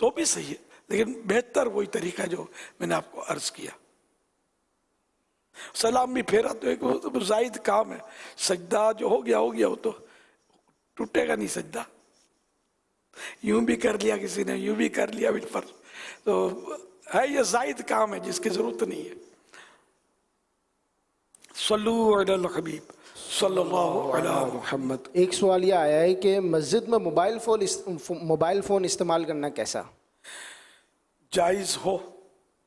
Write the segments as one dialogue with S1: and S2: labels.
S1: تو بھی صحیح ہے، لیکن بہتر وہی طریقہ ہے جو میں نے آپ کو عرض کیا. سلام بھی پھیرا تو ایک زائد کام ہے. سجدہ جو ہو گیا وہ تو ٹوٹے گا نہیں سجدہ. یوں بھی کر لیا کسی نے، یوں بھی کر لیا بالفرض، تو ہے یہ زائد کام ہے جس کی ضرورت نہیں ہے. صلو علی الحبیب صلی اللہ علی محمد.
S2: ایک سوال یہ آیا ہے کہ مسجد میں موبائل فون استعمال کرنا کیسا؟
S1: جائز ہو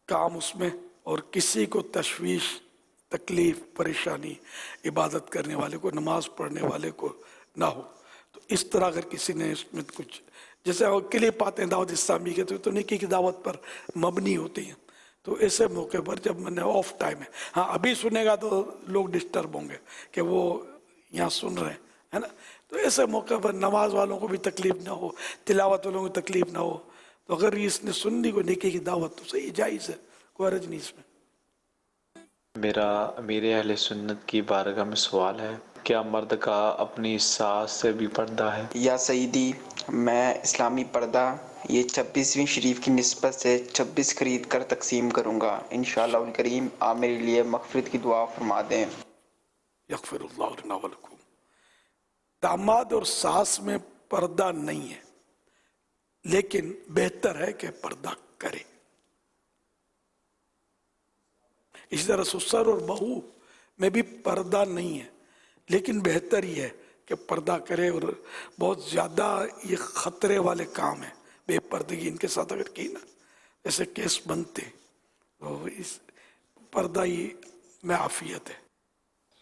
S1: کام اس میں، اور کسی کو تشویش، تکلیف، پریشانی عبادت کرنے والے کو، نماز پڑھنے والے کو نہ ہو. تو اس طرح اگر کسی نے اس میں کچھ، جیسے وہ کلپ آتے ہیں دعوت اسلامی کے، تو نیکی کی دعوت پر مبنی ہوتی ہیں، تو ایسے موقع پر جب میں نے آف ٹائم ہے، ہاں ابھی سنے گا تو لوگ ڈسٹرب ہوں گے کہ وہ یہاں سن رہے ہیں، ہے نا. تو ایسے موقع پر نماز والوں کو بھی تکلیف نہ ہو، تلاوت والوں کو تکلیف نہ ہو، تو اگر اس نے سن لی کو نیکی کی دعوت تو صحیح جائز ہے، کوئی حرج نہیں اس میں.
S3: میرے اہل سنت کی بارگاہ میں سوال ہے، کیا مرد کا اپنی ساس سے بھی پردہ ہے؟
S4: یا سیدی، میں اسلامی پردہ یہ 26ویں شریف کی نسبت سے 26 خرید کر تقسیم کروں گا. انشاءاللہ الکریم آپ میرے لیے مغفرت کی دعا فرما دیں.
S1: یغفر اللہ لنا ولکم. داماد اور ساس میں پردہ نہیں ہے، لیکن بہتر ہے کہ پردہ کرے. اسی طرح سسر اور بہو میں بھی پردہ نہیں ہے، لیکن بہتر یہ ہے کہ پردہ کرے. اور بہت زیادہ یہ خطرے والے کام ہیں بے پردگی، ان کے ساتھ اگر کی نا ایسے کیس بنتے، تو اس پردہ ہی میں عافیت ہے.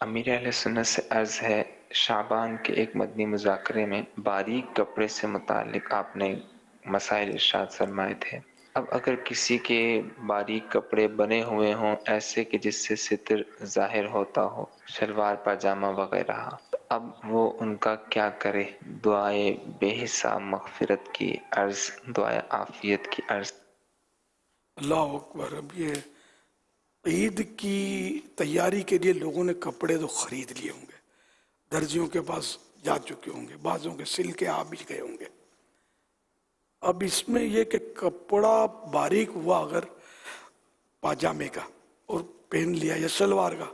S5: امیر اہل سنت سے عرض ہے، شعبان کے ایک مدنی مذاکرے میں باریک کپڑے سے متعلق آپ نے مسائل ارشاد فرمائے تھے. اب اگر کسی کے باریک کپڑے بنے ہوئے ہوں ایسے کہ جس سے ستر ظاہر ہوتا ہو، شلوار پاجامہ وغیرہ، تو اب وہ ان کا کیا کرے؟ دعائے بے حساب مغفرت کی عرض، دعائے عافیت کی عرض.
S1: اللہ اکبر. اب یہ عید کی تیاری کے لیے لوگوں نے کپڑے تو خرید لیے ہوں گے، درزیوں کے پاس جا چکے ہوں گے، بعضوں کے سل کے آ بھی گئے ہوں گے. اب اس میں یہ کہ کپڑا باریک ہوا اگر پاجامے کا اور پہن لیا، یا شلوار کا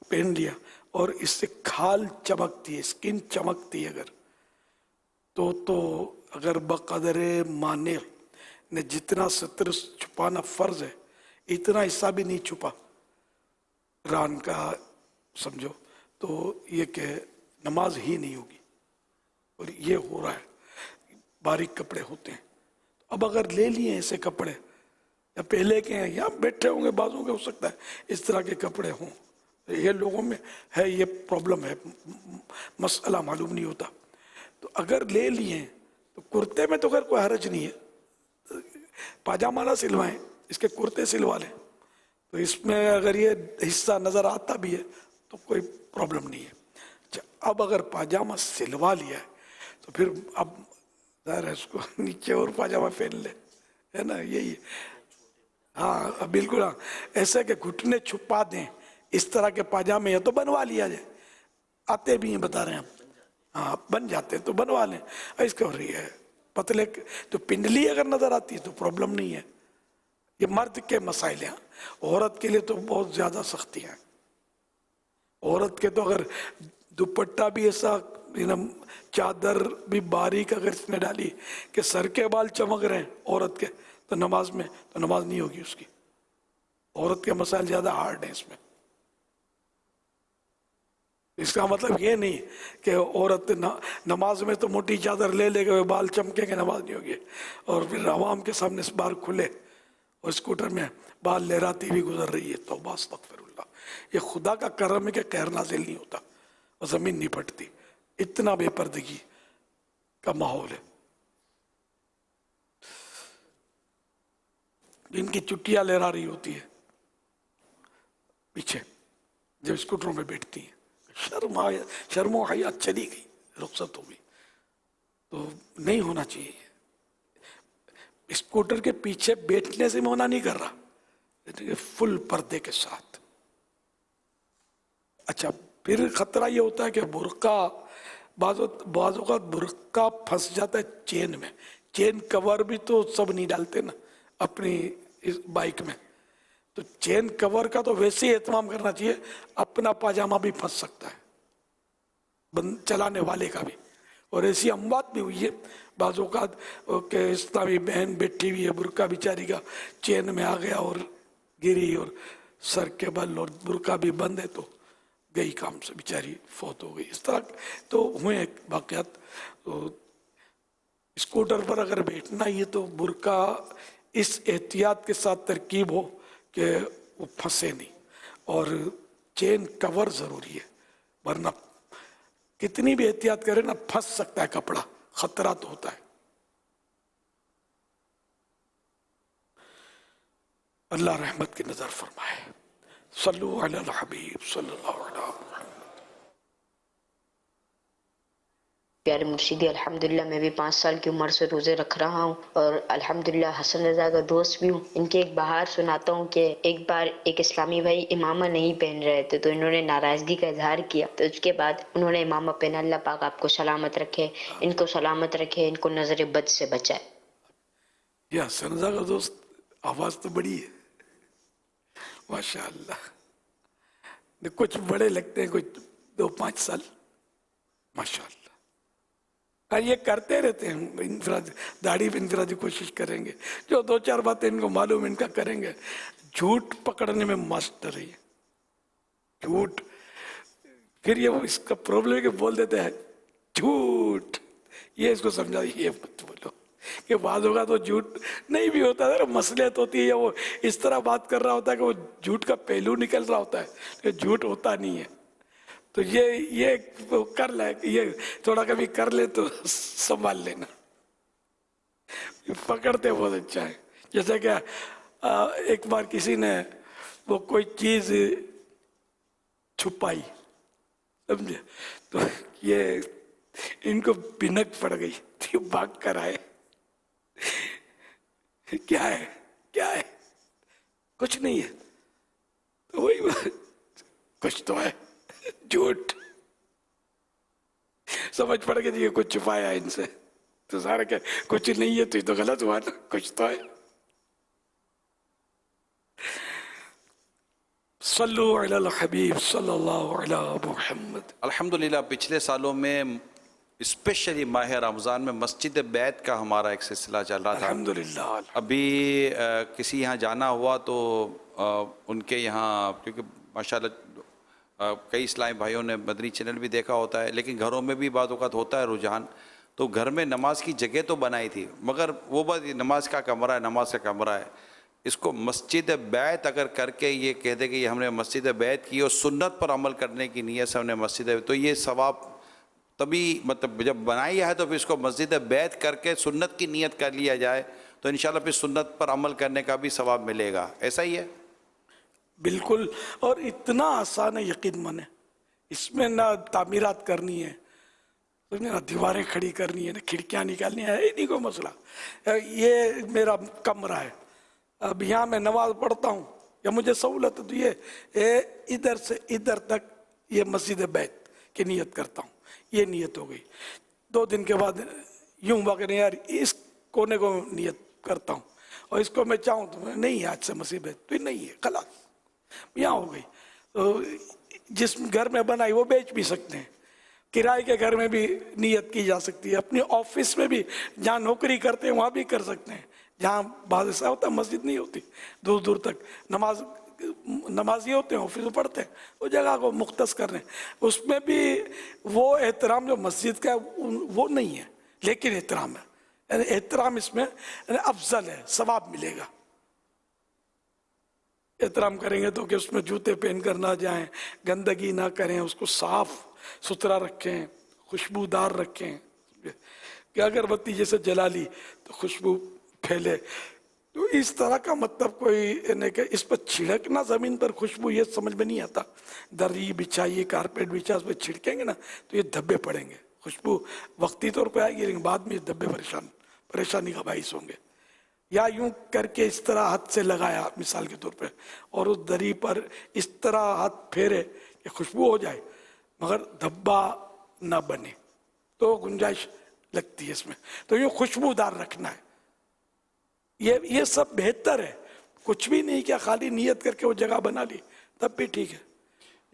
S1: پہن لیا، اور اس سے کھال چمکتی ہے، سکن چمکتی ہے اگر، تو اگر بقدر مانع نے جتنا ستر چھپانا فرض ہے اتنا حصہ بھی نہیں چھپا ران کا، سمجھو تو یہ کہ نماز ہی نہیں ہوگی. اور یہ ہو رہا ہے، باریک کپڑے ہوتے ہیں. اب اگر لے لیے ایسے کپڑے، یا پہلے کے ہیں یا بیٹھے ہوں گے، بعضوں کے ہو سکتا ہے اس طرح کے کپڑے ہوں، یہ لوگوں میں ہے، یہ پرابلم ہے، مسئلہ معلوم نہیں ہوتا. تو اگر لے لیے تو کرتے میں تو خیر کوئی حرج نہیں ہے، پاجامہ نہ سلوائیں، اس کے کرتے سلوا لیں. تو اس میں اگر یہ حصہ نظر آتا بھی ہے تو کوئی پرابلم نہیں ہے. اب اگر پاجامہ سلوا لیا ہے تو پھر اب ظاہر ہے اس کو نیچے اور پاجامہ پہن لے، ہے نا. یہی ہاں بالکل، ہاں ایسے کہ گھٹنے چھپا دیں، اس طرح کے پاجامے یا تو بنوا لیا جائے، آتے بھی ہیں بتا رہے ہیں ہم، ہاں بن جاتے ہیں تو بنوا لیں. اس کا رہی ہے پتلے تو پنڈلی اگر نظر آتی ہے تو پرابلم نہیں ہے. یہ مرد کے مسائل ہیں، عورت کے لیے تو بہت زیادہ سختی ہیں. عورت کے تو اگر دوپٹہ بھی ایسا، چادر بھی باریک اگر اس نے ڈالی کہ سر کے بال چمک رہے ہیں عورت کے، تو نماز میں تو نماز نہیں ہوگی اس کی. عورت کے مسائل زیادہ ہارڈ ہیں اس میں. اس کا مطلب یہ نہیں کہ عورت نماز میں تو موٹی چادر لے لے کے بال چمکیں گے، نماز نہیں ہوگی. اور پھر عوام کے سامنے اس بار کھلے اور اسکوٹر میں بال لہراتی بھی گزر رہی ہے، توبہ استغفر اللہ. یہ خدا کا کرم ہے کہ قہر نازل نہیں ہوتا اور زمین نہیں پھٹتی. اتنا بے پردگی کا ماحول ہے. ان کی چٹیاں لہرا رہی ہوتی ہے پیچھے جب اسکوٹروں میں بیٹھتی ہیں. شرم و حیات چلی گئی، رخصت ہو گئی. تو نہیں ہونا چاہیے. اسکوٹر کے پیچھے بیٹھنے سے منع نہیں کر رہا، فل پردے کے ساتھ. اچھا پھر خطرہ یہ ہوتا ہے کہ برقع بعض اوقات برقع پھنس جاتا ہے چین میں. चेन कवर भी तो सब नहीं डालते ना अपनी इस बाइक में, तो चेन कवर का तो वैसे ही एहतमाम करना चाहिए, अपना पाजामा भी फंस सकता है चलाने वाले का भी। और ऐसी अमवात भी हुई है बाज़ औक़ात कि इस्लामी बहन बैठी हुई है, बुर्का बेचारी का चेन में आ गया और गिरी और सर के बल और बुर्का भी बंद है तो गई काम से, बेचारी फौत हो गई। इस तरह तो हुए वाक़यात। तो स्कूटर पर अगर बैठना ही है तो बुर्का इस एहतियात के साथ तरकीब हो कि वो फंसे नहीं, और चेन कवर ज़रूरी है, वरना कितनी भी एहतियात करें ना फंस सकता है कपड़ा, खतरा तो होता है। अल्लाह रहमत की नजर फरमाए। सल्लु अलल हबीब सल्लल्लाहु अलैहि वसल्लम।
S6: प्यारे मुर्शिदी, अल्हम्दुलिल्लाह मैं भी 5 साल की उम्र से रोज़े रख रहा हूँ और अल्हम्दुलिल्लाह हसन रज़ा का दोस्त भी हूँ। इनके एक बहार सुनाता हूँ कि एक बार एक इस्लामी भाई इमामा नहीं पहन रहे थे तो इन्होंने नाराज़गी का इजहार किया, तो उसके बाद उन्होंने इमामा पहना। अल्लाह पाक आपको सलामत रखे, इनको सलामत रखे, इनको नज़र बद से बचाए।
S1: ये हसन रज़ा का दोस्त आवाज़ तो बड़ी है माशाअल्लाह, कुछ बड़े लगते हैं, कुछ 2-5 साल माशाअल्लाह। ये करते रहते हैं इनफराद, दाढ़ी पे इनफराद की कोशिश करेंगे, जो 2-4 बातें इनको मालूम इनका करेंगे। झूठ पकड़ने में मास्टर है ये, झूठ। फिर ये इसका प्रॉब्लम है कि बोल देते हैं झूठ, ये इसको समझा, ये मत बोलो कि बात होगा तो झूठ नहीं भी होता है, मसलियत होती है, वो इस तरह बात कर रहा होता है कि वो झूठ का पहलू निकल रहा होता है, कि झूठ होता नहीं है। तो ये कर ले, ये थोड़ा कभी कर ले तो संभाल लेना। पकड़ते बहुत अच्छा है। जैसे कि एक बार किसी ने वो कोई चीज छुपाई, समझे, तो ये इनको बिनक पड़ गई, तो भाग कर आए, क्या है क्या है, कुछ नहीं है, तो वही कुछ तो है, झूठ। समझ पड़ गई ये कुछ छुपाया इनसे, तो सारे क्या कुछ नहीं है, तो ये तो गलत हुआ ना, कुछ तो है। सल्लु अलल हबीब सल्लल्लाहु अलैहि मुहम्मद।
S7: अल्हम्दुलिल्लाह पिछले सालों में स्पेशली माह रमज़ान में मस्जिद बैत का हमारा एक सिलसिला चल रहा था।
S1: अल्हम्दुलिल्लाह।
S7: अभी किसी यहाँ जाना हुआ तो उनके यहाँ, क्योंकि माशाल्लाह कई इस्लामी भाइयों ने मदनी चैनल भी देखा होता है, लेकिन घरों में भी बात वक़्त होता है रुझान, तो घर में नमाज की जगह तो बनाई थी, मगर वो बात नमाज का कमरा है, नमाज का कमरा है, इसको मस्जिद बैत अगर करके ये कह दे कि ये हमने मस्जिद बैत की और सुन्नत पर अमल करने की नीयत से हमने मस्जिद, तो ये सवाब तभी, मतलब जब बनाई है तो फिर इसको मस्जिद बैत करके सुन्नत की नीयत कर लिया जाए तो इंशाल्लाह फिर सुन्नत पर अमल करने का भी सवाब मिलेगा। ऐसा ही है?
S1: बिल्कुल, और इतना आसान है, यकीन माने, इसमें ना तामीरात करनी है, ना दीवारें खड़ी करनी है, ना खिड़कियाँ निकालनी है, इन्हीं को मसला। ये मेरा कमरा है, अब यहाँ मैं नमाज पढ़ता हूँ या मुझे सहूलत है तो ये इधर से इधर तक ये मस्जिद बैत की नियत करता हूँ, ये नियत हो गई। 2 दिन के बाद यूँ हुआ कि नहीं यार इस कोने को नियत करता हूँ, और इसको मैं चाहूँ तो नहीं आज से मस्जिद बैत तो नहीं है, खलास यहाँ हो गई। तो जिस घर में बनाई वो बेच भी सकते हैं, किराए के घर में भी नियत की जा सकती है, अपनी ऑफिस में भी जहाँ नौकरी करते हैं वहाँ भी कर सकते हैं, जहाँ बाद ऐसा होता है मस्जिद नहीं होती, दूर दूर तक नमाजी होते हैं, ऑफिस में पढ़ते हैं, वो जगह को मुख्तस कर रहे हैं, उसमें भी वो एहतराम जो मस्जिद का वो नहीं है, लेकिन एहतराम है, यानी एहतराम इसमें अफजल है, सवाब मिलेगा। एहतराम करेंगे तो कि उसमें जूते पहन कर ना जाएं, गंदगी ना करें, उसको साफ सुथरा रखें, खुशबूदार रखें, कि अगरबत्ती जैसे जला ली तो खुशबू फैले, तो इस तरह का मतलब कोई नहीं कि इस पर छिड़कना ज़मीन पर खुशबू, ये समझ में नहीं आता। दरी बिछाइए, कारपेट बिछा, उस पर छिड़केंगे ना तो ये धब्बे पड़ेंगे, खुशबू वक्ती तौर पर आएगी लेकिन बाद में ये धब्बे परेशानी का बाइस होंगे। या यूं करके इस तरह हाथ से लगाया मिसाल के तौर पे, और उस दरी पर इस तरह हाथ फेरे कि खुशबू हो जाए मगर धब्बा ना बने, तो गुंजाइश लगती है इसमें, तो ये खुशबूदार रखना है, ये सब बेहतर है। कुछ भी नहीं किया, खाली नियत करके वो जगह बना ली, तब भी ठीक है।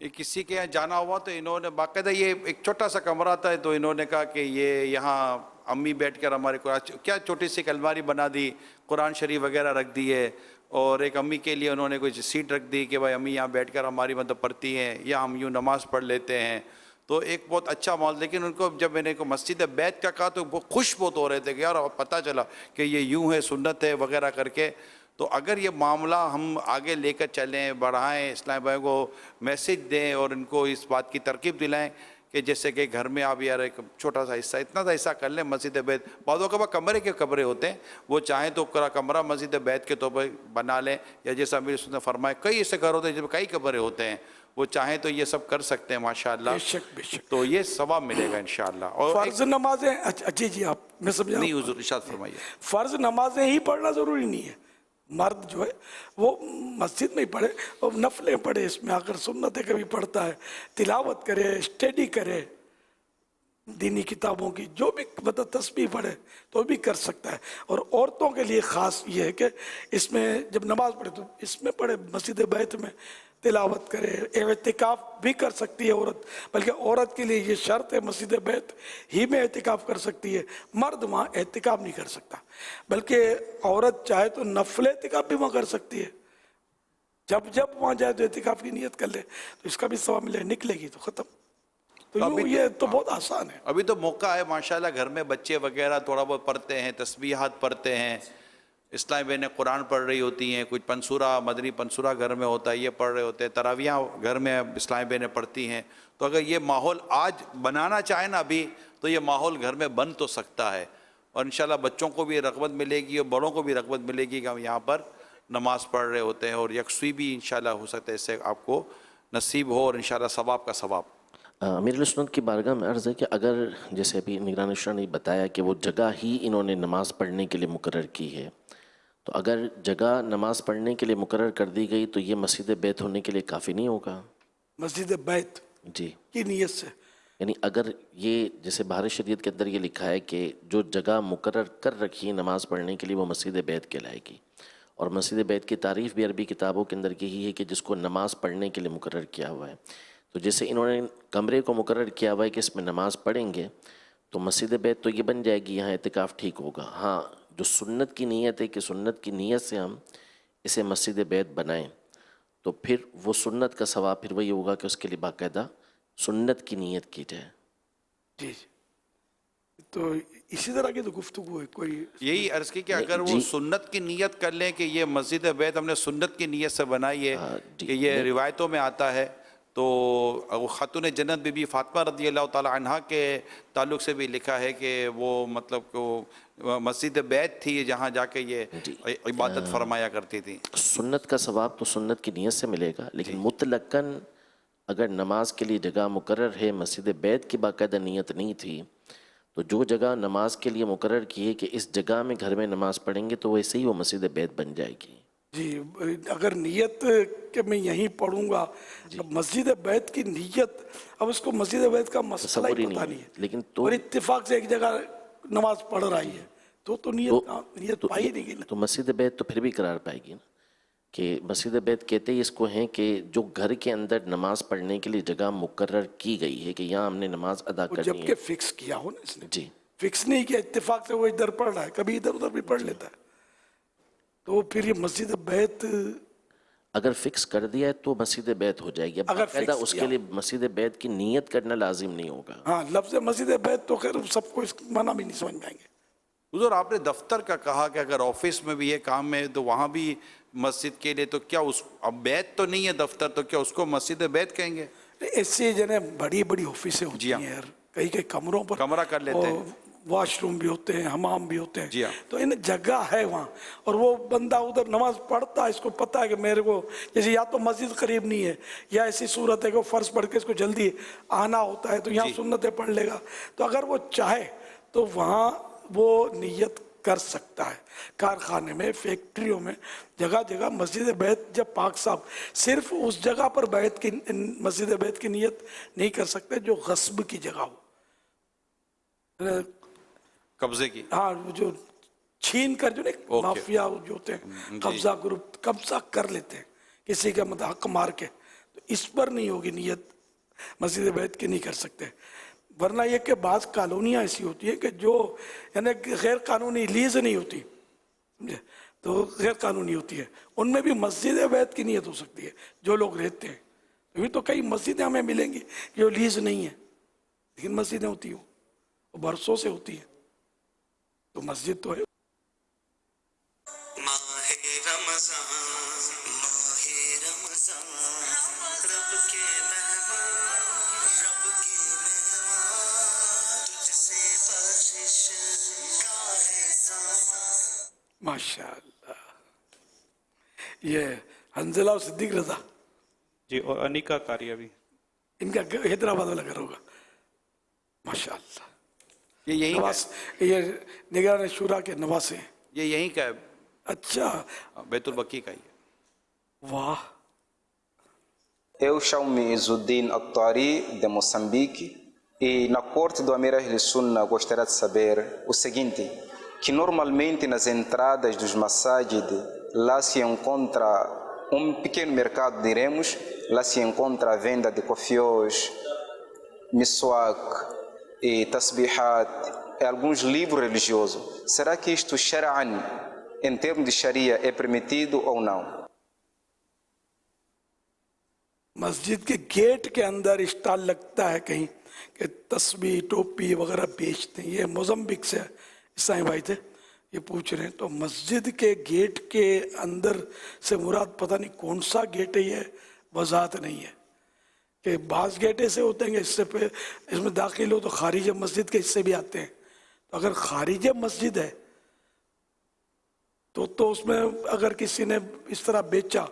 S7: ये किसी के यहाँ जाना हुआ तो इन्होंने बाकायदा, ये एक छोटा सा कमरा था तो इन्होंने कहा कि ये यहाँ अम्मी बैठकर हमारे को क्या छोटी सी एक अलमारी बना दी, कुरान शरीफ वगैरह रख दी है, और एक अम्मी के लिए उन्होंने कोई सीट रख दी कि भाई अम्मी यहाँ बैठकर हमारी मतलब पढ़ती हैं या हम यूँ नमाज़ पढ़ लेते हैं। तो एक बहुत अच्छा माहौल। लेकिन उनको जब मैंने को मस्जिद बैत का कहा तो वो खुश बहुत हो रहे थे कि यार पता चला कि ये यूँ है, सुन्नत है वगैरह करके। तो अगर ये मामला हम आगे लेकर चलें, बढ़ाएं, इस्लाम भाई को मैसेज दें और इनको इस बात की तरकीब दिलाएं कि जैसे कि घर में आप यार एक छोटा सा हिस्सा, इतना सा हिस्सा कर लें मस्जिद बैत। बाज़ों के बाद कमरे के कमरे होते हैं, वो चाहें तो पूरा कमरा मस्जिद बैत के तौर पर बना लें, या जैसा अमीर ने फरमाया कई ऐसे घर होते हैं जब कई कमरे होते हैं, वो चाहें तो ये सब कर सकते हैं माशाअल्लाह।
S1: बेशक बेशक।
S7: तो ये सवाब मिलेगा इंशाअल्लाह। और
S1: फर्ज नमाजें, अच्छा जी जी, आप मैं समझा
S7: नहीं हुजूर इरशाद फरमाइए।
S1: फर्ज नमाजें ही पढ़ना जरूरी नहीं है, मर्द जो है वो मस्जिद में ही पढ़े और नफलें पढ़े, इसमें आकर सुन्नतें कभी पढ़ता है, तिलावत करे, स्टडी करे दीनी किताबों की, जो भी मतलब तस्बीह पढ़े तो भी कर सकता है। और औरतों के लिए ख़ास ये है कि इसमें जब नमाज पढ़े तो इसमें पढ़े, मस्जिद बैत में तिलावत करे, एतिकाफ भी कर सकती है औरत, बल्कि औरत के लिए ये शर्त है मस्जिद बैत ही में एतिकाफ कर सकती है, मर्द वहाँ एतिकाफ नहीं कर सकता। बल्कि औरत चाहे तो नफल एतिकाफ भी वहाँ कर सकती है, जब जब वहाँ जाए तो एतिकाफ की नियत कर ले तो इसका भी सवाब मिले, निकलेगी तो ख़त्म। तो यूँ ये तो बहुत आसान है।
S7: अभी तो मौका है माशाल्लाह, घर में बच्चे वगैरह थोड़ा बहुत पढ़ते हैं, तस्बीहात पढ़ते हैं, इस्लामी बहनें कुरान पढ़ रही होती हैं, कुछ पंसूरा मदनी पंसूरा घर में होता है ये पढ़ रहे होते हैं, तरावियाँ घर में इस्लामी बहनें पढ़ती हैं। तो अगर ये माहौल आज बनाना चाहे ना अभी, तो ये माहौल घर में बन तो सकता है, और इंशाल्लाह बच्चों को भी रग़बत मिलेगी और बड़ों को भी रग़बत मिलेगी कि हम यहाँ पर नमाज़ पढ़ रहे होते हैं, और यकसुई भी इंशाल्लाह हो सकता है इससे आपको नसीब हो, और इंशाल्लाह सवाब का सवाब।
S8: अमीरुल सुन्नत की बारगाह में अर्ज़ है कि अगर जैसे अभी निगरान शुरा ने बताया कि वो जगह ही इन्होंने नमाज़ पढ़ने के लिए मुकर्रर की है, तो अगर जगह नमाज़ पढ़ने के लिए मुकर्रर कर दी गई तो ये मस्जिद बैत होने के लिए काफ़ी नहीं होगा?
S1: मस्जिद बैत
S8: जी
S1: की नियत से,
S8: यानी अगर ये जैसे बाहर शरीयत के अंदर ये लिखा है कि जो जगह मुकर्रर कर रखी है नमाज़ पढ़ने के लिए वो मस्जिद बैत कहलाएगी, और मस्जिद बैत की तारीफ़ भी अरबी किताबों के अंदर यही है कि जिसको नमाज़ पढ़ने के लिए मुकर्रर किया हुआ है। तो जैसे इन्होंने कमरे को मुकर्रर किया हुआ है कि इसमें नमाज़ पढ़ेंगे, तो मस्जिद बैत तो ये बन जाएगी, यहाँ एतिकाफ़ ठीक होगा। हाँ, जो सुन्नत की नीयत है कि सुन्नत की नीयत से हम इसे मस्जिद बैत बनाएं, तो फिर वो सुन्नत का सवाब फिर वही होगा कि उसके लिए बाकायदा सुन्नत की नीयत की जाए।
S1: जी जी। तो इसी तरह की तो गुफ्तगू है, कोई
S7: यही अर्ज की कि अगर वो सुन्नत की नीयत कर लें कि ये मस्जिद बैत हमने सुन्नत की नीयत से बनाई है, कि ये रिवायतों में आता है, तो वो खातून जन्नत बीबी फातिमा रज़ी अल्लाह ताला अन्हा के ताल्लुक़ से भी लिखा है कि वो मतलब को मस्जिद बैत थी जहाँ जाके ये इबादत फरमाया करती थी।
S8: सुन्नत का सवाब तो सुन्नत की नीयत से मिलेगा, लेकिन मुतलकन अगर नमाज के लिए जगह मुकर्रर है, मस्जिद बैत की बाकायदा नीयत नहीं थी, तो जो जगह नमाज के लिए मुकर्रर की है कि इस जगह में घर में नमाज पढ़ेंगे, तो वैसे ही वो मस्जिद बैत बन जाएगी।
S1: जी। अगर नियत कि मैं यहीं पढ़ूंगा, अब मस्जिद बैत की नियत, अब उसको मस्जिद बैत का मसला ही पता नहीं है,
S8: लेकिन तो
S1: और इत्तेफाक से एक जगह नमाज पढ़ रही है तो नियत पाई नहीं गई ना।
S8: तो मस्जिद बैत तो फिर भी करार पाएगी ना, कि मस्जिद बैत कहते ही इसको हैं कि जो घर के अंदर नमाज पढ़ने के लिए जगह मुकर्रर की गई है कि यहाँ हमने नमाज अदा करनी है।
S1: जबकि फिक्स किया हो ना इसने,
S8: जी,
S1: फिक्स नहीं किया, इत्तेफाक से वो इधर पढ़ रहा है, कभी इधर उधर भी पढ़ लेता है, तो फिर ये मस्जिद बैत
S8: अगर फिक्स कर दिया है तो मस्जिद बैत हो जाएगी। अब बाकायदा उसके लिए मस्जिद बैत की नियत करना लाजिम नहीं होगा।
S1: हाँ, लफ्ज़ मस्जिद बैत तो खैर सबको इस माना भी नहीं समझ में आएंगे।
S7: हुज़ूर आपने दफ्तर का कहा कि अगर ऑफिस में भी ये काम है तो वहाँ भी मस्जिद के लिए, तो क्या उस अब बैत तो नहीं है दफ्तर, तो क्या उसको मस्जिद बैत कहेंगे?
S1: ऐसे जने बड़ी बड़ी ऑफिसें होती हैं यार, कई कई कमरों पर
S7: कमरा कर लेते हैं,
S1: वॉशरूम भी होते हैं, हमाम भी होते हैं,
S7: जी हाँ।
S1: तो इन जगह है वहाँ, और वो बंदा उधर नमाज पढ़ता है, इसको पता है कि मेरे को जैसे या तो मस्जिद करीब नहीं है या ऐसी सूरत है कि फ़र्ज पढ़ के इसको जल्दी आना होता है, तो यहाँ सुन्नतें पढ़ लेगा, तो अगर वो चाहे तो वहाँ वो नियत कर सकता है। कारखाने में, फैक्ट्रियों में, जगह जगह मस्जिद बैत, जब पाक साहब सिर्फ उस जगह पर बैत की मस्जिद बैत की नियत नहीं कर सकते जो गस्ब की जगह हो।
S7: قبضے کی.
S1: ہاں وہ جو چھین کر جو مافیا جو ہوتے ہیں قبضہ گروپ قبضہ کر لیتے ہیں کسی کا حق مار کے, تو اس پر نہیں ہوگی نیت مسجد بیت کی, نہیں کر سکتے. ورنہ یہ کہ بعض کالونیاں ایسی ہوتی ہیں کہ جو یعنی غیر قانونی لیز نہیں ہوتی, سمجھے, تو غیر قانونی ہوتی ہے, ان میں بھی مسجد بیت کی نیت ہو سکتی ہے جو لوگ رہتے ہیں. ابھی تو کئی مسجدیں ہمیں ملیں گی جو لیز نہیں ہے لیکن مسجدیں ہوتی ہیں وہ برسوں سے ہوتی ہیں, تو مسجد تو ہے. ماشاء اللہ. یہ حنزلہ اور صدیق رضا
S9: جی, اور انیکا کاریا بھی,
S1: ان کا حیدرآباد والا گھر ہوگا. ماشاء اللہ.
S7: یہ یہیں کا
S1: نواز, یہ نگران شورا کے نواسے ہیں.
S7: ہے, یہ یہیں کا ہے,
S1: اچھا,
S7: بیت البقیع کا ہی ہے.
S1: واہ.
S10: Eu chamo-me Izudin Atari, de Moçambique, e na corte do Amir Ahl-Sunna gostaria de saber o seguinte, que normalmente nas entradas dos masajid, lá se encontra pequeno mercado, diremos, lá se encontra a venda de cofiós, miswak, e tasbihat, e alguns livros religiosos. Será que isto, shar'an, em termos de sharia, é permitido ou não?
S1: مسجد کے get کے اندر stall لگتا ہے کہیں کہ تسبیح ٹوپی وغیرہ بیچتے ہیں. یہ موزمبک سے عیسائی بھائی تھے, یہ پوچھ رہے ہیں. تو مسجد کے گیٹ کے اندر سے مراد پتہ نہیں کون سا گیٹ ہے, یہ وضاحت نہیں ہے. کہ بعض گیٹ ایسے ہوتے ہیں کہ اس میں داخل ہو تو خارج مسجد کے حصے بھی آتے ہیں. تو اگر خارج مسجد ہے تو اس میں اگر کسی نے اس طرح بیچا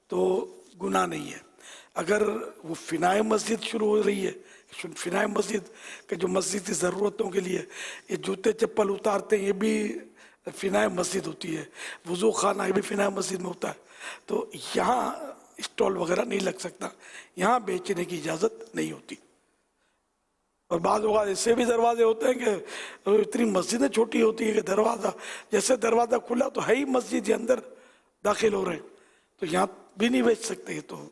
S1: تو گناہ نہیں ہے. اگر وہ فنائے مسجد شروع ہو رہی ہے, فنائے مسجد کہ جو مسجد کی ضرورتوں کے لیے یہ جوتے چپل اتارتے ہیں, یہ بھی فنائے مسجد ہوتی ہے. وضو خانہ یہ بھی فنائے مسجد میں ہوتا ہے. تو یہاں اسٹال وغیرہ نہیں لگ سکتا, یہاں بیچنے کی اجازت نہیں ہوتی. اور بعض اوقات ایسے بھی دروازے ہوتے ہیں کہ اتنی مسجدیں چھوٹی ہوتی ہیں کہ دروازہ جیسے دروازہ کھلا تو ہے ہی مسجد کے اندر داخل ہو رہے ہیں, تو یہاں بھی نہیں بیچ سکتے. یہ تو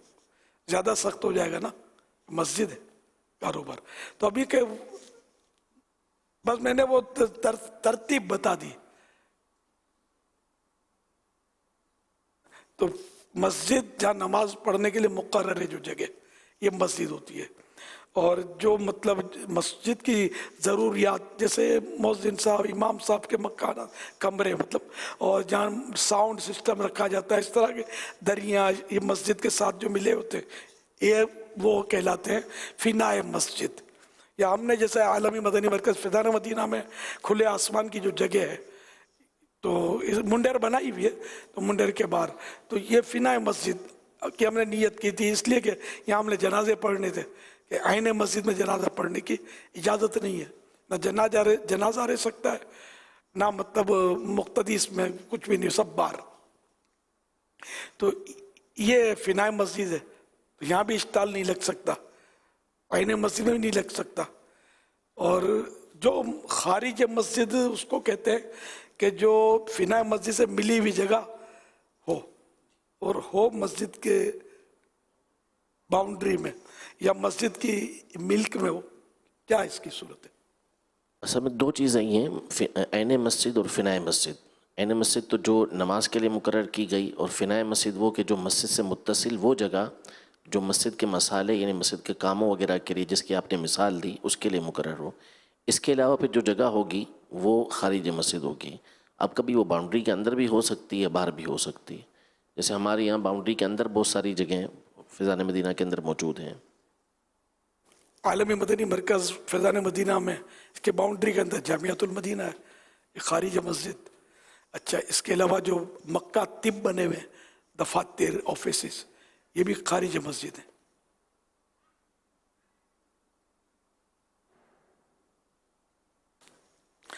S1: زیادہ سخت ہو جائے گا نا, مسجد ہے کاروبار. تو ابھی کہ بس میں نے وہ ترتیب بتا دی. تو مسجد جہاں نماز پڑھنے کے لیے مقرر ہے جو جگہ, یہ مسجد ہوتی ہے. اور جو مطلب مسجد کی ضروریات جیسے مؤذن صاحب, امام صاحب کے مکانات, کمرے مطلب, اور جہاں ساؤنڈ سسٹم رکھا جاتا ہے, اس طرح کے دریا یہ مسجد کے ساتھ جو ملے ہوتے ہیں, یہ وہ کہلاتے ہیں فنائے مسجد. یا ہم نے جیسے عالمی مدنی مرکز فیضان مدینہ میں کھلے آسمان کی جو جگہ ہے تو منڈیر بنائی ہوئی ہے, تو منڈیر کے باہر تو یہ فنائے مسجد کی ہم نے نیت کی تھی, اس لیے کہ یہاں ہم نے جنازے پڑھنے تھے کہ عین مسجد میں جنازہ پڑھنے کی اجازت نہیں ہے. نہ جنازہ رہ سکتا ہے, نہ مطلب مقتدی اس میں کچھ بھی نہیں, سب باہر. تو یہ فنائے مسجد ہے, تو یہاں بھی اسٹال نہیں لگ سکتا, عین مسجد میں بھی نہیں لگ سکتا. اور جو خارج مسجد اس کو کہتے ہیں کہ جو فنائے مسجد سے ملی ہوئی جگہ ہو, اور ہو مسجد کے باؤنڈری میں یا مسجد کی ملک میں ہو. کیا اس کی صورت ہے؟
S8: اصل میں دو چیزیں ہی ہیں, عین مسجد اور فنائے مسجد. عین مسجد تو جو نماز کے لیے مقرر کی گئی, اور فنائے مسجد وہ کہ جو مسجد سے متصل وہ جگہ جو مسجد کے مسالے یعنی مسجد کے کاموں وغیرہ کے لیے جس کی آپ نے مثال دی اس کے لیے مقرر ہو. اس کے علاوہ پھر جو جگہ ہوگی وہ خارج مسجد ہوگی. اب کبھی وہ باؤنڈری کے اندر بھی ہو سکتی ہے, باہر بھی ہو سکتی ہے. جیسے ہمارے یہاں باؤنڈری کے اندر بہت ساری جگہیں فیضان مدینہ کے اندر موجود ہیں.
S1: عالمی مدنی مرکز فیضان مدینہ میں اس کے باؤنڈری کے اندر جامعۃ المدینہ ہے, یہ خارج مسجد. اچھا, اس کے علاوہ جو مکہ طب بنے ہوئے دفاتر, آفیسز, یہ بھی خارج مسجد ہیں.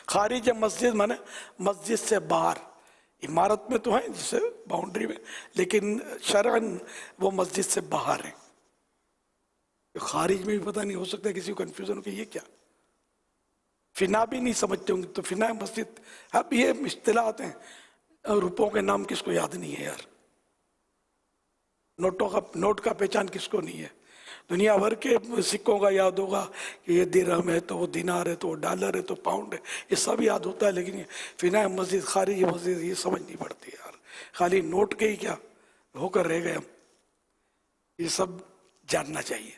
S1: خارج مسجد مانے مسجد سے باہر, عمارت میں تو ہیں جسے باؤنڈری میں, لیکن شرعاً وہ مسجد سے باہر ہیں. خارج میں بھی پتہ نہیں, ہو سکتا ہے کسی کو کنفیوژن ہو کہ یہ کیا. फिना भी नहीं समझते होंगे तो फिना मस्जिद, अब ये इस्तिलाहात हैं, रुपयों के नाम किसको याद नहीं है यार, नोट का पहचान किसको नहीं है, दुनिया भर के सिक्कों का याद होगा कि ये दिरहम है तो वो दिनार है तो वो डॉलर है तो पाउंड है, ये सब याद होता है, लेकिन ये फिना मस्जिद, खारिजी मस्जिद, ये समझ नहीं पड़ती यार, खाली नोट के ही क्या होकर रह गए हम, ये सब जानना चाहिए।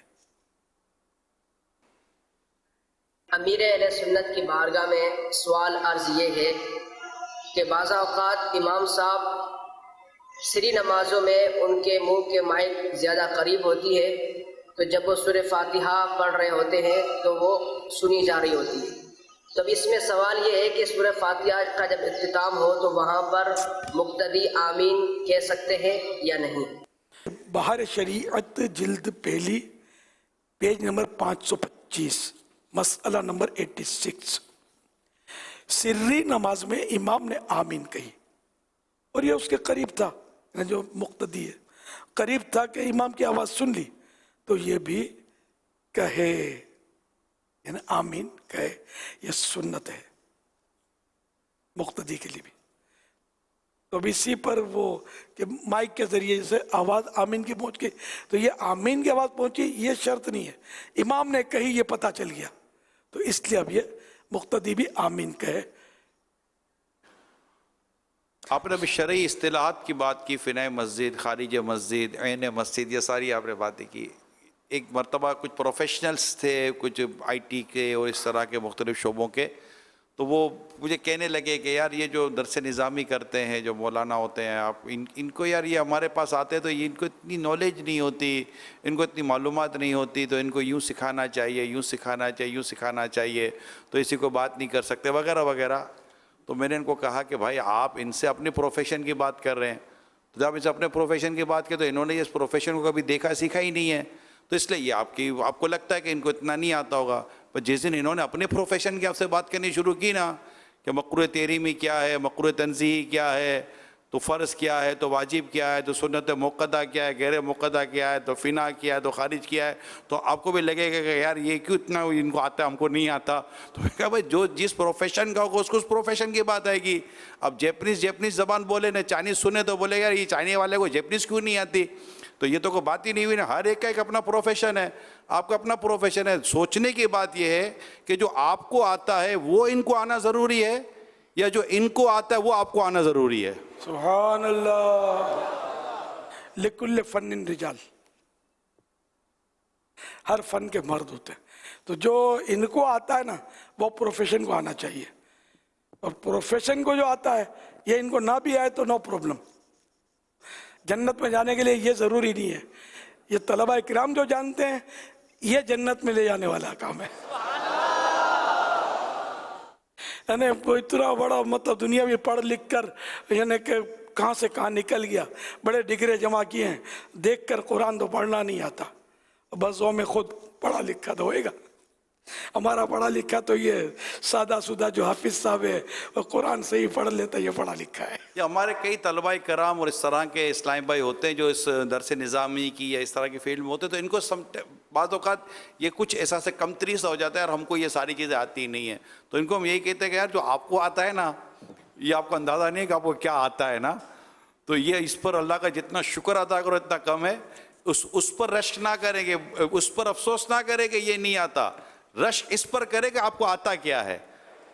S11: अमीर अहले सुन्नत की बारगाह में सवाल अर्ज़ ये है कि बाज़ औक़ात इमाम साहब सरी नमाज़ों में उनके मुंह के माइक ज़्यादा करीब होती है, तो जब वो सूरह फातिहा पढ़ रहे होते हैं तो वो सुनी जा रही होती है। तो अब इसमें सवाल ये है कि सूरह फातिहा का जब इख्तिताम हो तो वहाँ पर मुक्तदी आमीन कह सकते हैं या नहीं?
S1: बाहर शरीयत जिल्द पहली पेज नंबर 525 मसला नंबर 86, सिर्री नमाज में इमाम ने आमीन कही और ये उसके करीब था, जो मुक्तदी है करीब था कि इमाम की आवाज़ सुन ली तो ये भी कहे, यानी आमीन कहे, ये सुन्नत है मुक्तदी के लिए भी। तो अब इसी पर वो कि माइक के जरिए से आवाज़ आमीन की पहुंच गई, तो ये आमीन की आवाज़ पहुंची ये शर्त नहीं है, इमाम ने कही ये पता चल गया, तो इसलिए अब ये मुक्तदी भी आमीन कहे।
S7: आपने अभी शरई इस्तिलाहात की बात की, फिना मस्जिद, खारिज मस्जिद, ऐन मस्जिद, ये सारी आपने बातें की। एक मरतबा कुछ प्रोफेशनल्स थे, कुछ IT के और इस तरह के मुख्तलिफ शोबों के, तो वो मुझे कहने लगे कि यार ये जो दरस निज़ामी करते हैं, जो मौलाना होते हैं, आप इनको यार ये हमारे पास आते हैं तो ये इनको इतनी नॉलेज नहीं होती, इनको इतनी मालूमात नहीं होती, तो इनको यूँ सिखाना चाहिए, यूँ सिखाना चाहिए, यूँ सिखाना चाहिए, तो इसी को बात नहीं कर सकते वगैरह वगैरह। तो मैंने इनको कहा कि भाई आप इनसे अपने प्रोफेशन की बात कर रहे हैं, तो जब इनसे अपने प्रोफेशन की बात की तो इन्होंने इस प्रोफेशन को कभी देखा सीखा ही नहीं है, तो इसलिए ये आपको लगता है कि इनको इतना नहीं आता होगा। पर जिस दिन इन्होंने अपने प्रोफेशन की आपसे बात करनी शुरू की ना कि मकरूह तहरीमी क्या है, मकरूह तंज़ीही क्या है, तो फ़र्ज़ क्या है, तो वाजिब क्या है, तो सुन्नत मुक़द्दा क्या है, गैर मुक़द्दा क्या है, तो फ़िना क्या है, तो खारिज क्या है, तो आपको भी लगेगा कि यार ये क्यों इतना इनको आता है, हमको नहीं आता। तो मैं कहा भाई जो जिस प्रोफेशन का होगा उसको उस प्रोफेशन की बात आएगी। अब जैपनीज़ ज़बान बोले ना, चाइनीज़ सुने तो बोले यार ये चाइनीज़ वाले को जैपनीज़ क्यों नहीं आती, तो ये तो कोई बात ही नहीं हुई ना। हर एक का एक अपना प्रोफेशन है, आपका अपना प्रोफेशन है। सोचने की बात यह है कि जो आपको आता है वो इनको आना ज़रूरी है या जो इनको आता है वो आपको आना ज़रूरी है।
S1: सुभान अल्लाह, लिकुल्ल फन्निन रिजाल, हर फन के मर्द होते हैं, तो जो इनको आता है ना वो प्रोफेशन को आना चाहिए, और प्रोफेशन को जो आता है ये इनको ना भी आए तो नो प्रॉब्लम। जन्नत में जाने के लिए ये ज़रूरी नहीं है, ये तलबा इकराम जो जानते हैं ये जन्नत में ले जाने वाला काम है। यानी कोई इतना बड़ा मतलब दुनिया में पढ़ लिख कर यानी कि कहाँ से कहाँ निकल गया, बड़े डिग्री जमा किए हैं, देख कर कुरान तो पढ़ना नहीं आता, बस वो में खुद पढ़ा लिखा तो होएगा। हमारा पढ़ा लिखा तो ये सादा सुदा जो हाफिज साहब है वो कुरान से ही पढ़ लेता, ये पढ़ा लिखा है।
S7: ये हमारे कई तलबा कराम और इस तरह के इस्लामी भाई होते हैं जो इस दरस निज़ामी की या इस तरह की फील्ड में होते हैं, तो इनको बाज़ औक़ात ये कुछ ऐसा से कमतरी सा हो जाता है और हमको ये सारी चीज़ें आती नहीं है, तो इनको हम यही कहते हैं कि यार जो आपको आता है ना ये आपको अंदाज़ा नहीं है कि आपको क्या आता है ना, तो ये इस पर अल्लाह का जितना शुक्र अदा करो इतना कम है। उस पर रश्क ना करेंगे, उस पर अफसोस ना करें कि ये नहीं आता, रश इस पर करे कि आपको आता क्या है।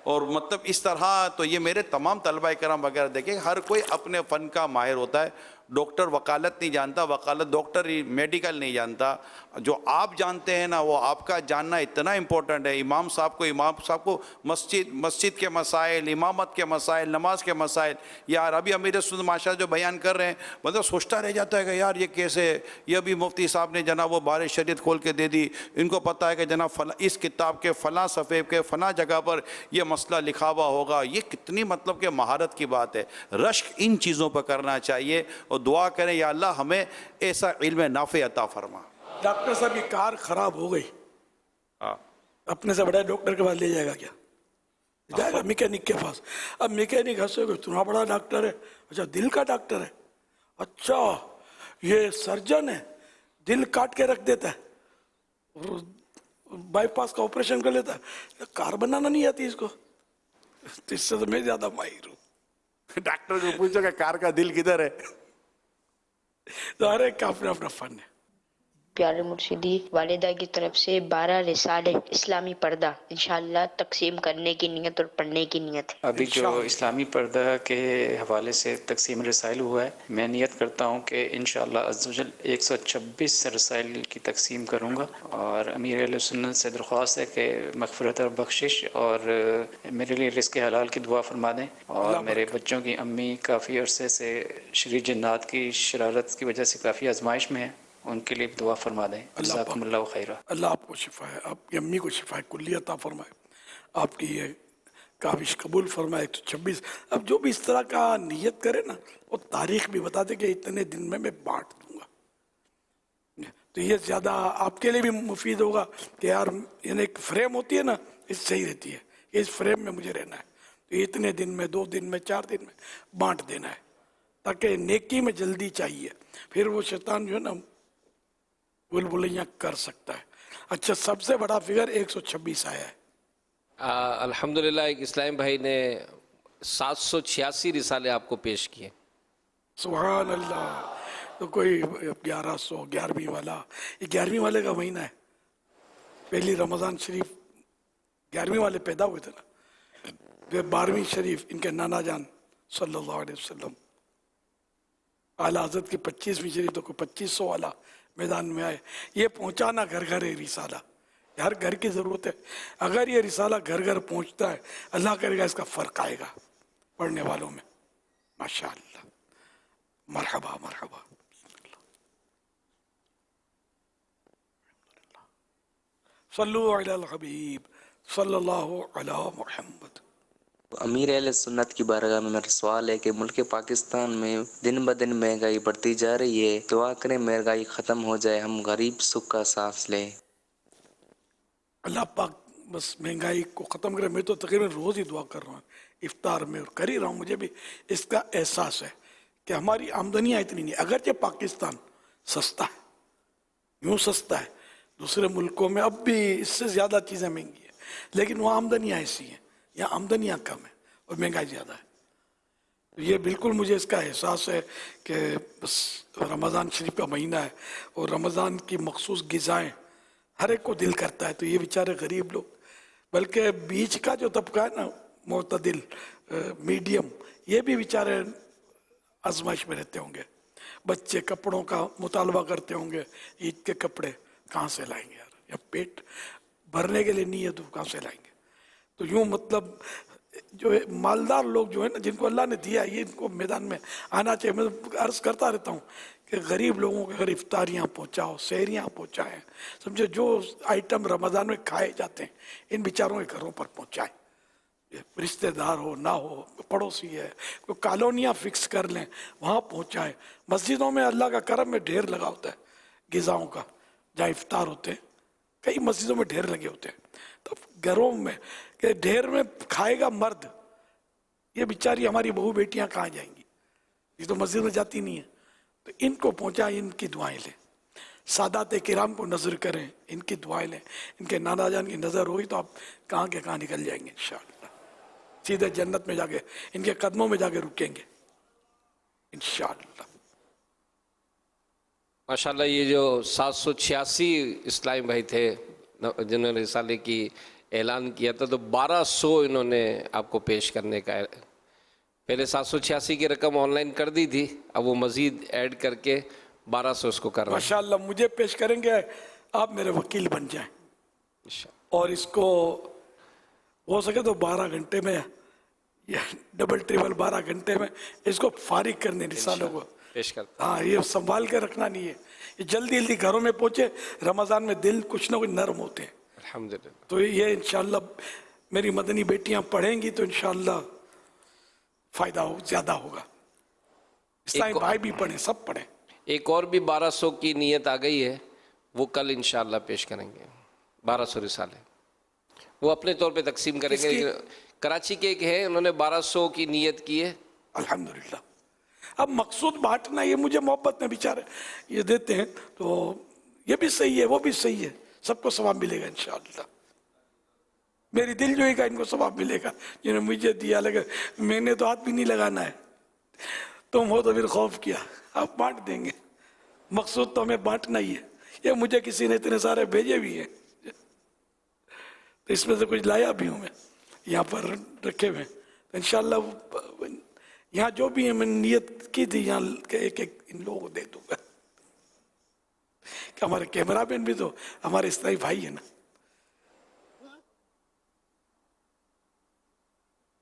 S7: और मतलब इस तरह तो ये मेरे तमाम तलबा कराम वगैरह देखें, हर कोई अपने फ़न का माहिर होता है। डॉक्टर वकालत नहीं जानता, वकालत डॉक्टर ही मेडिकल नहीं जानता। जो आप जानते हैं ना वो आपका जानना इतना इम्पोर्टेंट है। इमाम साहब को मस्जिद के मसाइल, इमामत के मसाइल, नमाज के मसाइल, यार अभी अमीर सुन्नत माशा जो बयान कर रहे हैं, मतलब सोचता रह जाता है कि यार ये कैसे, ये अभी मुफ्ती साहब ने जनाब वो बारिश शरीयत खोल के दे दी, इनको पता है कि जनाब इस किताब के फ़लाँ सफ़े के फ़लाँ जगह पर यह मसला लिखा हुआ होगा। ये कितनी मतलब कि महारत की बात है। रश्क इन चीज़ों पर करना चाहिए और दुआ करें या अल्लाह हमें ऐसा इल्म नाफ़े अता फरमा।
S1: डॉक्टर साहब की कार खराब हो गई, अपने से बड़ा डॉक्टर के पास ले जाएगा क्या? जाएगा मैकेनिक के पास। अब मैकेनिक हंसेगा, इतना बड़ा डॉक्टर है, अच्छा दिल का डॉक्टर है, अच्छा ये सर्जन है, दिल काट के रख देता है। और बाईपास का ऑपरेशन कर लेता है, कार बनाना नहीं आती इसको, तो इससे तो मैं ज्यादा माहिर हूँ। डॉक्टर को पूछो कि कार का दिल किधर है, तो हर एक का अपना अपना फन है।
S6: प्यारे मुर्शिदी वालिदा की तरफ से 12 रिसाले इस्लामी पर्दा इंशाअल्लाह तकसीम करने की नियत और पढ़ने की नियत है।
S12: अभी जो इस्लामी पर्दा के हवाले से तकसीम रसाइल हुआ है, मैं नियत करता हूँ कि इंशाअल्लाह अज़्ज़वजल 126 रसाइल की तकसीम करूँगा, और अमीर अहले सुन्नत से दरख्वास्त है कि मग़फ़िरत और बख्शिश और मेरे लिए रिज़्क़ हलाल की दुआ फरमा दें, और मेरे बच्चों की अम्मी काफ़ी अरसे से शरीर जन्नात की शरारत की वजह से काफ़ी आजमाइश में है, उनके लिए दुआ फरमा दें। जज़ाकुमुल्लाहु खैरा।
S1: अल्लाह आपको शिफा है, आपकी अम्मी को शिफा है कुल्ली अता फरमाए, आपकी ये काविश कबूल फरमाए। 126 अब जो भी इस तरह का नियत करे ना, वो तारीख भी बता दे कि इतने दिन में मैं बांट दूंगा, तो ये ज़्यादा आपके लिए भी मुफीद होगा कि यार यानी एक फ्रेम होती है ना, इस सही रहती है, इस फ्रेम में मुझे रहना है, तो इतने दिन में, 2 दिन में, 4 दिन में बांट देना है, ताकि नेकी में जल्दी चाहिए, फिर वो शैतान जो है ना बुलबुलियाँ कर सकता है। अच्छा, सबसे बड़ा फिगर 126 आया है।
S13: अल्हम्दुलिल्लाह एक इस्लाम भाई ने 786 रिसाले आपको पेश किए।
S1: सुभान अल्लाह। तो कोई 1100 11वीं वाला, ये 11वीं वाले का महीना है, पहली रमज़ान शरीफ 11वीं वाले पैदा हुए थे ना, फिर 12वीं शरीफ इनके नाना जान सल्लल्लाहु अलैहि वसल्लम, आला हज़रत की 25वीं शरीफ, तो कोई 2500 वाला मैदान में आए। ये पहुंचाना घर घर है रिसाला, हर घर की ज़रूरत है। अगर ये रिसाला घर घर पहुंचता है, अल्लाह करेगा इसका फ़र्क आएगा पढ़ने वालों में। माशाअल्लाह, मरहबा मरहबा। सल्लु अलल हबीब सल्लल्लाहु अला मुहम्मद।
S14: अमीर अहले सुन्नत की बारगाह में मेरा सवाल है कि मुल्क पाकिस्तान में दिन ब दिन महंगाई बढ़ती जा रही है, दुआ करें महंगाई ख़त्म हो जाए, हम गरीब सुख का सांस लें।
S1: अल्लाह पाक बस महंगाई को ख़त्म करे। मैं तो तकरीबन रोज़ ही दुआ कर रहा हूँ इफ्तार में, और कर ही रहा हूँ। मुझे भी इसका एहसास है कि हमारी आमदनियाँ इतनी नहीं, अगरचे पाकिस्तान सस्ता है, यूँ सस्ता है, दूसरे मुल्कों में अब भी इससे ज़्यादा चीज़ें महंगी है, लेकिन वहाँ आमदनियाँ ऐसी हैं, यहाँ आमदनियाँ कम है और महंगाई ज़्यादा है। तो ये बिल्कुल मुझे इसका एहसास है कि बस रमज़ान शरीफ का महीना है और रमज़ान की मखसूस ग़िज़ाएँ हर एक को दिल करता है, तो ये बेचारे गरीब लोग, बल्कि बीच का जो तबका है ना, मोतदिल मीडियम, ये भी बेचारे आजमाइश में रहते होंगे। बच्चे कपड़ों का मुतालबा करते होंगे, ईद के कपड़े कहाँ से लाएंगे यार, या पेट भरने के लिए नहीं है तो कहाँ से लाएंगे। तो यूँ मतलब जो है मालदार लोग जो है ना, जिनको अल्लाह ने दिया, ये इनको मैदान में आना चाहिए। मैं तो अर्ज़ करता रहता हूँ कि गरीब लोगों के अगर इफ्तारियाँ पहुँचाओ, सहरियाँ पहुँचाएँ, समझो जो आइटम रमज़ान में खाए जाते हैं इन बेचारों के घरों पर पहुँचाएँ, रिश्तेदार हो ना हो, पड़ोसी है, कोई कॉलोनियाँ फिक्स कर लें, वहाँ पहुँचाएँ। मस्जिदों में अल्लाह का करम में ढेर लगा होता है ग़िज़ाओं का, जहाँ इफ्तार होते हैं कई मस्जिदों में ढेर लगे होते हैं। तो घरों में कि ढेर में खाएगा मर्द, ये बेचारी हमारी बहू बेटियां कहाँ जाएंगी, ये तो मस्जिद में जाती नहीं है। तो इनको पहुँचाएं, इनकी दुआएं लें, सादात किराम को नज़र करें, इनकी दुआएं लें, इनके नाना जान की नज़र होगी तो आप कहाँ के कहाँ निकल जाएंगे इंशाअल्लाह, सीधे जन्नत में जाके इनके कदमों में जाके रुकेंगे इंशाअल्लाह।
S13: माशाल्लाह, ये जो 786 इस्लामी भाई थे जिन्होंने रिसाले की ऐलान किया था, तो 1200 इन्होंने आपको पेश करने का, पहले 786 की रकम ऑनलाइन कर दी थी, अब वो मज़ीद ऐड करके 1200 इसको कर रहे हैं।
S1: माशाअल्लाह, मुझे पेश करेंगे, आप मेरे वकील बन जाएं और इसको हो सके तो 12 घंटे में या डबल ट्रिपल 12 घंटे में इसको फारिग करने रिसालों को
S13: पेश करते।
S1: हाँ, ये संभाल के रखना नहीं है, ये जल्दी जल्दी घरों में पहुँचे। रमज़ान में दिल कुछ ना कुछ नरम होते हैं
S13: अल्हम्दुलिल्लाह।
S1: तो ये इंशाअल्लाह मेरी मदनी बेटियां पढ़ेंगी तो इंशाअल्लाह फ़ायदा ज़्यादा होगा। इस्लामी भाई भी पढ़ें, सब पढ़ें।
S13: एक और भी 1200 की नीयत आ गई है, वो कल इंशाअल्लाह पेश करेंगे। 1200 रिसाले वो अपने तौर पे तकसीम करेंगे। कराची के एक है, उन्होंने 1200 की नीयत की है।
S1: अल्हम्दुलिल्लाह। अब मकसूद बांटना, ये मुझे मोहब्बत में बेचारे ये देते हैं, तो ये भी सही है, वो भी सही है, सबको सवाब मिलेगा इंशाअल्लाह। मेरी दिल जोई का इनको सवाब मिलेगा, जिन्होंने मुझे दिया, लगे मैंने तो हाथ भी नहीं लगाना है, तुम हो तो फिर खौफ किया, आप बांट देंगे, मकसूद तो हमें बांटना ही है। ये मुझे किसी ने इतने सारे भेजे भी हैं, तो इसमें से कुछ लाया भी हूँ मैं, यहाँ पर रखे हुए, तो इंशाअल्लाह यहाँ जो भी है मैंने नियत की थी यहाँ एक एक इन लोगों को दे दूंगा, कि हमारे कैमरामैन भी तो हमारे इस्लामी भाई है ना।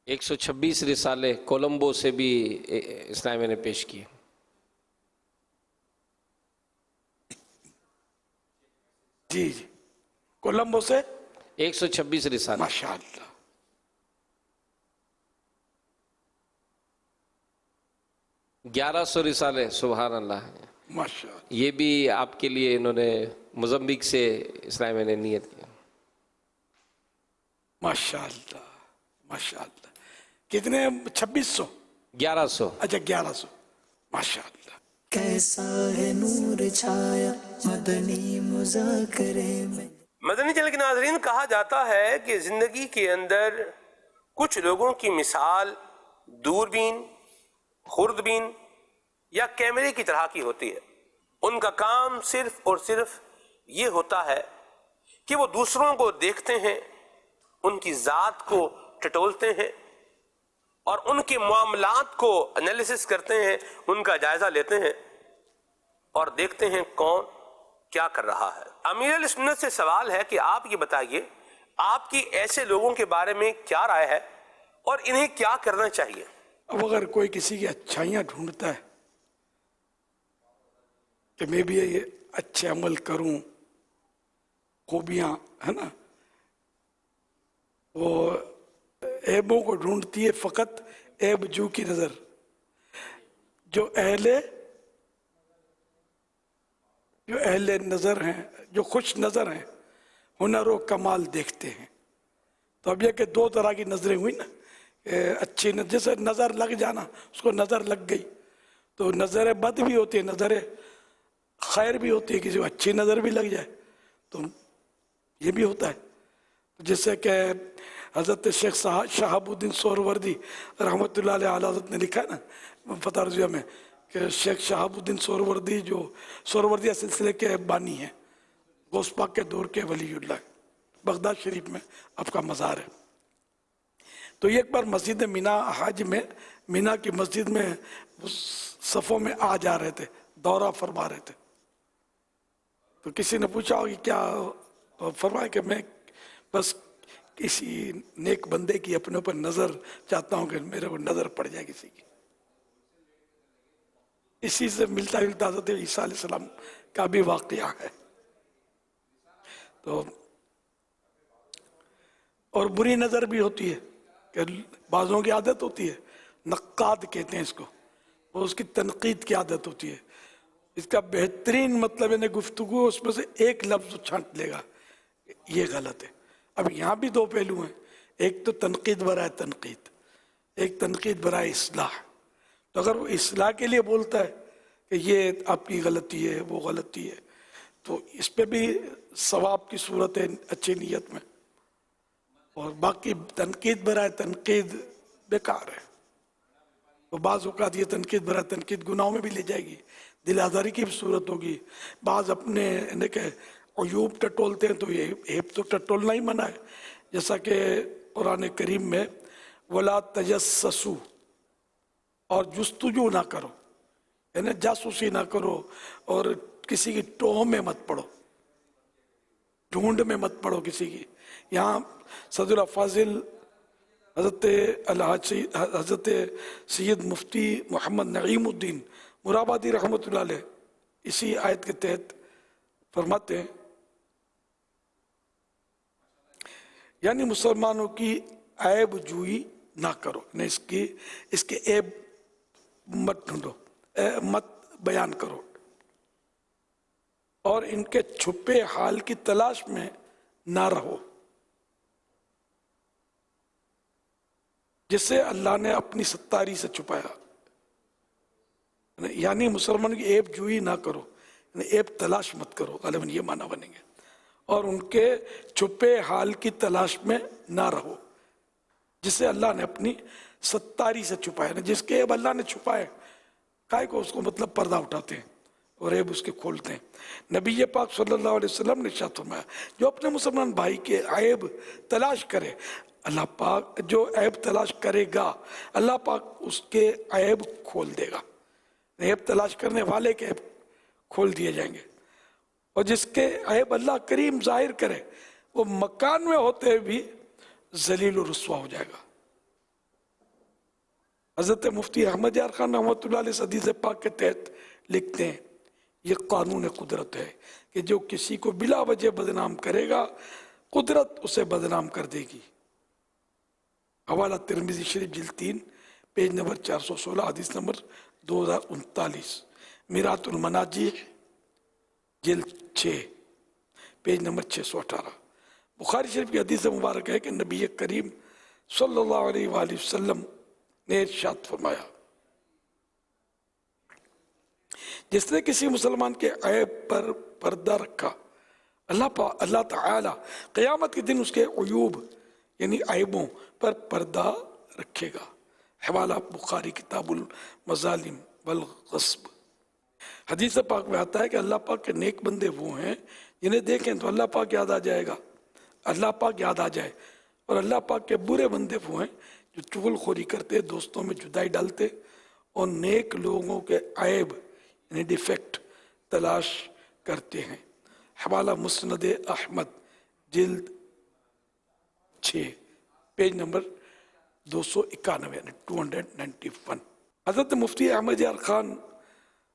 S13: 126 रिसाले कोलंबो से भी इस्लामी ने पेश किए।
S1: जी जी, कोलंबो से
S13: 126 रिसाले।
S1: माशाअल्लाह।
S13: ग्यारह 1100 रिसाले, सुभान अल्लाह।
S1: माशाअल्लाह।
S13: ये भी आपके लिए इन्होंने मोज़म्बिक से इस्लामी ने नियत किया।
S1: माशाअल्लाह माशाअल्लाह। कितने? 2600?
S13: 1100।
S1: अच्छा 1100। माशाअल्लाह।
S15: कैसा है नूर छाया मदनी मुज़ाकरे में।
S16: मदनी चैनल के नाज़रीन, कहा जाता है कि जिंदगी के अंदर कुछ लोगों की मिसाल दूरबीन, खुर्दबीन या कैमरे की तरह की होती है। उनका काम सिर्फ और सिर्फ ये होता है कि वो दूसरों को देखते हैं, उनकी ज़ात को टटोलते हैं और उनके मामलात को एनालिसिस करते हैं, उनका जायजा लेते हैं और देखते हैं कौन क्या कर रहा है। अमीर अहले सुन्नत से सवाल है कि आप ये बताइए, आपकी ऐसे लोगों के बारे में क्या राय है और इन्हें क्या करना चाहिए?
S1: अब अगर कोई किसी की अच्छाइयाँ ढूंढता है कि मैं भी ये अच्छे अमल करूं, खूबियाँ है ना, वो ऐबों को ढूंढती है फ़कत ऐब जू की नज़र। जो अहले नज़र हैं, जो खुश नज़र हैं, हुनर व कमाल देखते हैं। तो अब यह कि दो तरह की नज़रें हुई ना, अच्छी जैसे नज़र लग जाना, उसको नज़र लग गई तो नज़र बद भी होती है, नज़र खैर भी होती है, किसी को अच्छी नज़र भी लग जाए तो ये भी होता है। जैसे कि हज़रत शेख शहाबुद्दीन सोहरवर्दी रहमतुल्लाह अलैह हज़रत ने लिखा है ना फतह रज़िया में कि शेख शहाबुद्दीन सोहरवर्दी जो सोहरवर्दिया सिलसिले के बानी हैं, गौस पाक के दौर के वलीउल्लाह, बगदाद शरीफ में आपका मज़ार है। तो एक बार मस्जिद मीना हज में, मीना की मस्जिद में सफ़ों में आ जा रहे थे, दौरा फरमा रहे थे, तो किसी ने पूछा कि क्या, तो फरमाया कि मैं बस किसी नेक बंदे की अपने ऊपर नज़र चाहता हूँ कि मेरे को नज़र पड़ जाए किसी की। इसी से मिलता जुलता हज़रत ईसा अलैहिस्सलाम का भी वाक़या है। तो और बुरी नज़र भी होती है कि बाज़ों की आदत होती है, नक्काद कहते हैं इसको, वो उसकी तनकीद की आदत होती है। इसका बेहतरीन मतलब इन्हें गुफ्तगू उसमें से एक लफ्ज़ छांट लेगा, ये गलत है। अब यहाँ भी दो पहलू हैं, एक तो तनकीद बराए तनकीद, एक तनकीद बराए इस्लाह। तो अगर वो इस्लाह के लिए बोलता है कि ये आपकी गलती है, वो गलती है, तो इस पर भी सवाब की सूरत है अच्छी नीयत में, और बाकी तनकीद बराए तनकीद बेकार है। तो बाज़ औक़ात ये तनकीद बराए तनकीद गुनाहों में भी ले जाएगी, दिल आज़ारी की भी सूरत होगी। बाज़ अपने यानी कि अयूब टटोलते हैं, तो ये ऐब तो टटोलना ही मना है, जैसा कि कुरान करीम में वला तजस्ससू, और जुस्तुजू ना करो, यानी जासूसी ना करो, और किसी की टोह में मत पड़ो, ढूंढ में मत पड़ो किसी की। यहाँ सदरुल फाजिल हज़रत सैयद मुफ्ती मोहम्मद नईमुद्दीन मुराबादी रहमतुल्लाह अलैह इसी आयत के तहत फरमाते हैं, यानी मुसलमानों की ऐब जुई ना करो, न इसके ऐब मत ढूंढो, मत बयान करो, और इनके छुपे हाल की तलाश में ना रहो, जिसे अल्लाह ने अपनी सत्तारी से छुपाया। यानी मुसलमान की ऐब जुई ना करो, ऐब तलाश मत करो, गालिबन ये माना बनेंगे। اور ان کے چھپے حال کی تلاش میں نہ رہو، جسے اللہ نے اپنی ستاری سے چھپایا نا، جس کے عیب اللہ نے چھپائے کائے کو اس کو مطلب پردہ اٹھاتے ہیں اور عیب اس کے کھولتے ہیں۔ نبی پاک صلی اللہ علیہ وسلم نے ارشاد فرمایا جو اپنے مسلمان بھائی کے عیب تلاش کرے، اللہ پاک جو عیب تلاش کرے گا اللہ پاک اس کے عیب کھول دے گا، عیب تلاش کرنے والے کے عیب کھول دیے جائیں گے، اور جس کے عیب اللہ کریم ظاہر کرے وہ مکان میں ہوتے بھی ذلیل و رسوا ہو جائے گا۔ حضرت مفتی احمد یار خان رحمۃ اللہ علیہ حدیث پاک کے تحت لکھتے ہیں یہ قانون قدرت ہے کہ جو کسی کو بلا وجہ بدنام کرے گا قدرت اسے بدنام کر دے گی۔ حوالہ ترمذی شریف جلد 3 پیج نمبر 416 حدیث نمبر 2039، میرات المناجی جلد 6 پیج نمبر 618۔ بخاری شریف کی حدیث مبارک ہے کہ نبی کریم صلی اللہ علیہ وآلہ وسلم نے ارشاد فرمایا جس نے کسی مسلمان کے عیب پر پردہ رکھا اللہ تعالی قیامت کے دن اس کے عیوب یعنی عیبوں پر پردہ رکھے گا۔ حوالہ بخاری کتاب المظالم والغصب۔ حدیث پاک میں آتا ہے کہ اللہ پاک کے نیک بندے وہ ہیں جنہیں دیکھیں تو اللہ پاک یاد آ جائے گا، اللہ پاک یاد آ جائے، اور اللہ پاک کے برے بندے وہ ہیں جو چغل خوری کرتے، دوستوں میں جدائی ڈالتے اور نیک لوگوں کے عیب یعنی ڈیفیکٹ تلاش کرتے ہیں۔ حوالہ مسند احمد جلد 6 پیج نمبر 291 یعنی 291۔ حضرت مفتی احمد یار خان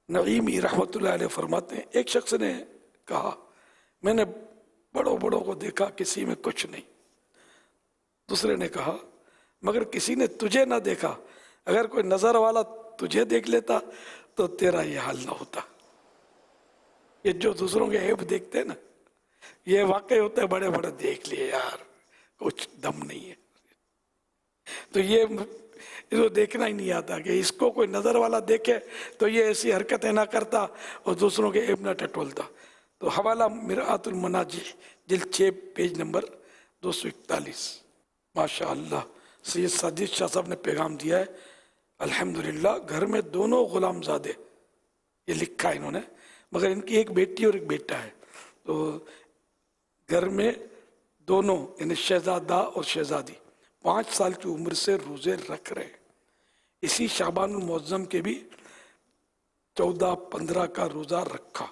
S1: نعیمی رحمۃ اللہ علیہ فرماتے ہیں ایک شخص نے کہا میں نے بڑوں کو دیکھا کسی میں کچھ نہیں۔ دوسرے نے کہا مگر کسی نے تجھے نہ دیکھا، اگر کوئی نظر والا تجھے دیکھ لیتا تو تیرا یہ حال نہ ہوتا۔ یہ جو دوسروں کے عیب دیکھتے ہیں نا یہ واقعی ہوتا ہے بڑے دیکھ لیے یار کچھ دم نہیں ہے، تو یہ اس کو دیکھنا ہی نہیں آتا کہ اس کو کوئی نظر والا دیکھے تو یہ ایسی حرکتیں نہ کرتا اور دوسروں کے عیب نہ ٹٹولتا۔ تو حوالہ مرآت المناجی جلد 6 پیج نمبر 241۔ ماشاء اللہ سید ساجد شاہ صاحب نے پیغام دیا ہے الحمدللہ گھر میں دونوں غلام زادے، یہ لکھا ہے انہوں نے، مگر ان کی ایک بیٹی اور ایک بیٹا ہے، تو گھر میں دونوں یعنی شہزادہ اور شہزادی 5 سال کی عمر سے روزے رکھ رہے ہیں۔ اسی شعبان المعظم کے بھی 14-15 کا روزہ رکھا۔